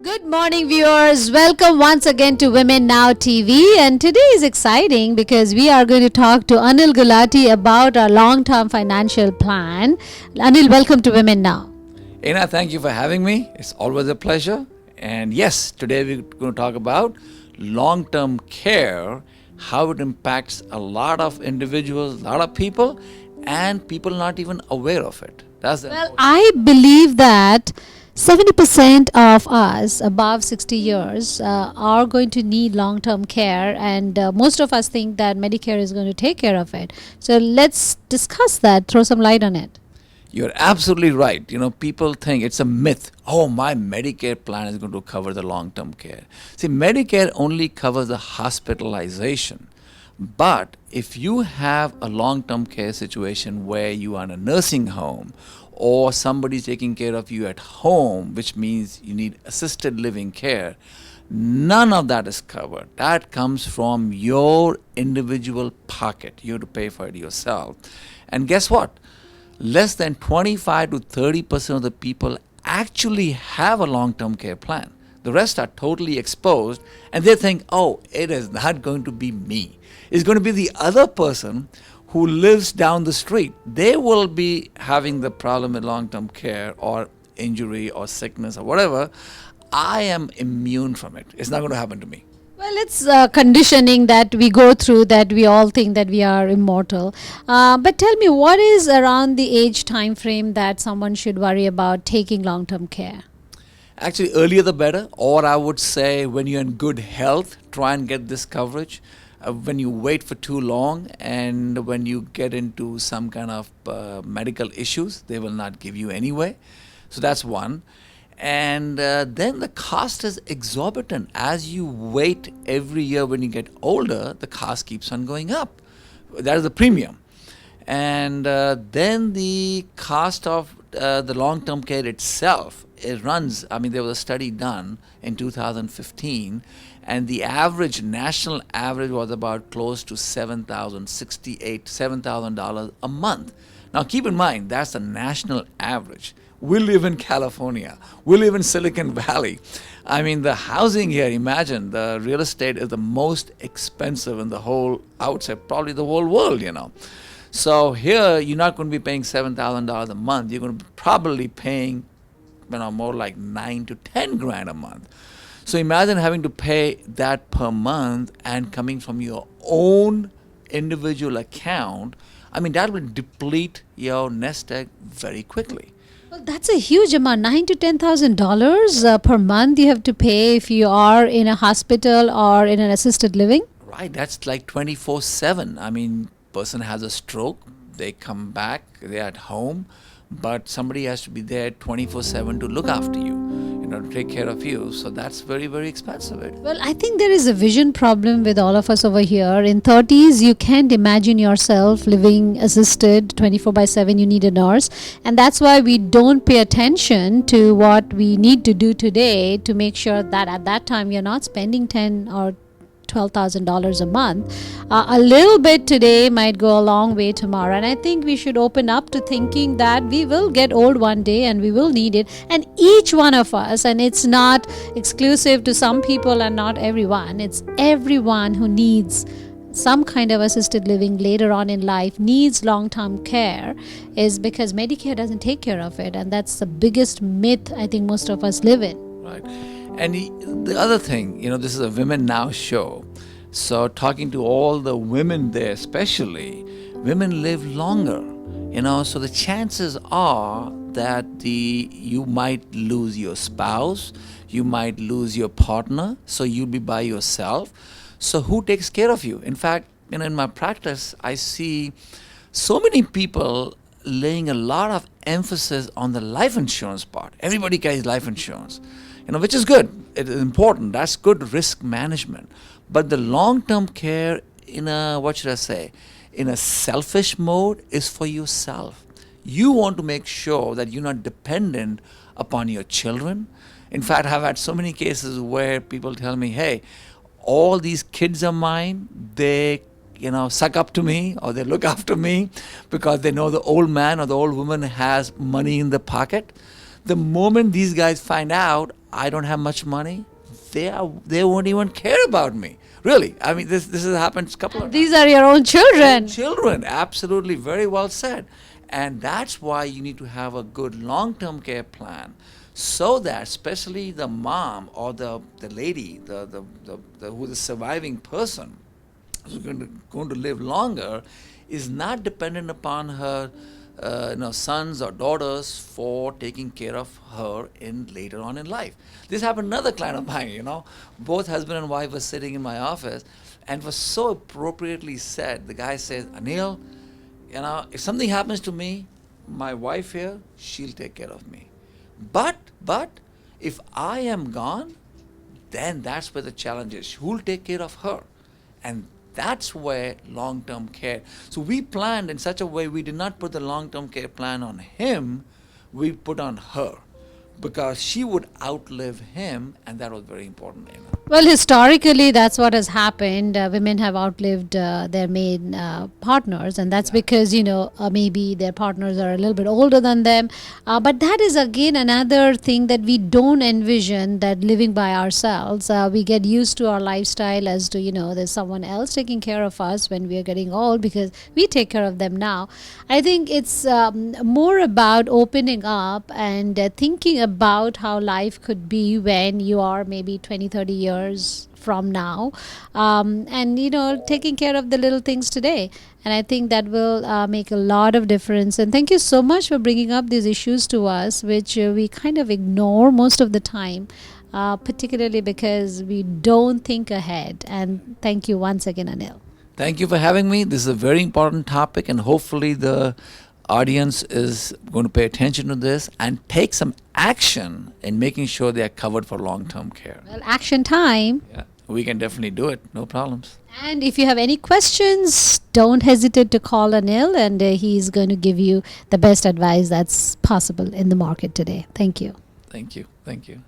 Good morning, viewers. Welcome once again to Women Now TV. And today is exciting because we are going to talk to Anil Gulati about our long term financial plan. Anil, welcome to Women Now. Ena, thank you for having me. It's always a pleasure. And yes, today we're going to talk about long term care, how it impacts a lot of individuals, a lot of people, and people not even aware of it. That's the Well, I believe that 70% of us above 60 years are going to need long term care, and most of us think that Medicare is going to take care of it. So let's discuss that, throw some light on it. You're absolutely right. People think it's a myth. Oh, my Medicare plan is going to cover the long term care. See, Medicare only covers the hospitalization. But if you have a long term care situation where you are in a nursing home or somebody's taking care of you at home, which means you need assisted living care, none of that is covered. That comes from your individual pocket. You have to pay for it yourself. And guess what? Less than 25 to 30% of the people actually have a long term care plan. The rest are totally exposed and they think, oh, it is not going to be me. It's going to be the other person who lives down the street. They will be having the problem with long term care or injury or sickness or whatever. I am immune from it. It's not going to happen to me. Well, it's conditioning that we go through, that we all think that we are immortal. But tell me, what is around the age time frame that someone should worry about taking long term care? Actually, earlier the better, or I would say when you're in good health, try and get this coverage. When you wait for too long and when you get into some kind of medical issues, they will not give you anyway. So that's one. And then the cost is exorbitant. As you wait every year when you get older, the cost keeps on going up. That is the premium. And then the cost of the long-term care itself, it runs, there was a study done in 2015, and the national average was about close to $7,000 a month. Now keep in mind, that's the national average. We live in California. We live in Silicon Valley. The housing here, imagine, the real estate is the most expensive in the whole, I would say, probably the whole world, So here, you're not going to be paying $7,000 a month. You're going to be probably paying, more like 9 to 10 grand a month. So imagine having to pay that per month and coming from your own individual account. That will deplete your nest egg very quickly. Well, that's a huge amount. $9,000 to $10,000 per month you have to pay if you are in a hospital or in an assisted living. Right, that's like 24/7. Person has a stroke, they come back, they're at home, but somebody has to be there 24/7 to look after you, to take care of you. So that's very, very expensive. Well, I think there is a vision problem with all of us over here. In 30s, you can't imagine yourself living assisted 24/7. You need a nurse. And that's why we don't pay attention to what we need to do today to make sure that at that time you're not spending 10 or $12,000 a month. A little bit today might go a long way tomorrow, and I think we should open up to thinking that we will get old one day and we will need it, and each one of us, and it's not exclusive to some people and not everyone, it's everyone who needs some kind of assisted living later on in life, needs long-term care, is because Medicare doesn't take care of it, and that's the biggest myth I think most of us live in. Right. And the other thing, this is a Women Now show. So talking to all the women there especially, women live longer. So the chances are that you might lose your spouse, you might lose your partner, so you'll be by yourself. So who takes care of you? In fact, in my practice, I see so many people laying a lot of emphasis on the life insurance part. Everybody carries life insurance. Which is good. It is important. That's good risk management. But the long-term care in a selfish mode is for yourself. You want to make sure that you're not dependent upon your children. In fact, I've had so many cases where people tell me, hey, all these kids of mine, they suck up to me or they look after me because they know the old man or the old woman has money in the pocket. The moment these guys find out I don't have much money, they won't even care about me. Really, I mean, this has happened a couple of These are your own children. children. Absolutely, very well said. And that's why you need to have a good long-term care plan, so that especially the mom or the lady, the who's the surviving person, who's going to live longer, is not dependent upon her sons or daughters for taking care of her in later on in life. This happened to another client of mine. Both husband and wife were sitting in my office, and was so appropriately said. The guy says, Anil, if something happens to me, my wife here, she'll take care of me. But if I am gone, then that's where the challenge is. Who'll take care of her? And that's where long-term care. So we planned in such a way, we did not put the long-term care plan on him, we put on her, because she would outlive him, and that was very important. Well, historically, that's what has happened. Women have outlived their main partners, and that's because, maybe their partners are a little bit older than them. But that is, again, another thing that we don't envision, that living by ourselves. We get used to our lifestyle as to, there's someone else taking care of us when we are getting old, because we take care of them now. I think it's more about opening up and thinking about how life could be when you are maybe 20, 30 years from now, and taking care of the little things today. And I think that will make a lot of difference. And thank you so much for bringing up these issues to us, which we kind of ignore most of the time, particularly because we don't think ahead. And thank you once again, Anil. Thank you for having me. This is a very important topic, and hopefully the audience is going to pay attention to this and take some action in making sure they are covered for long-term care. Well, action time. Yeah, we can definitely do it. No problems. And if you have any questions, don't hesitate to call Anil, and he's going to give you the best advice that's possible in the market today. Thank you. Thank you. Thank you.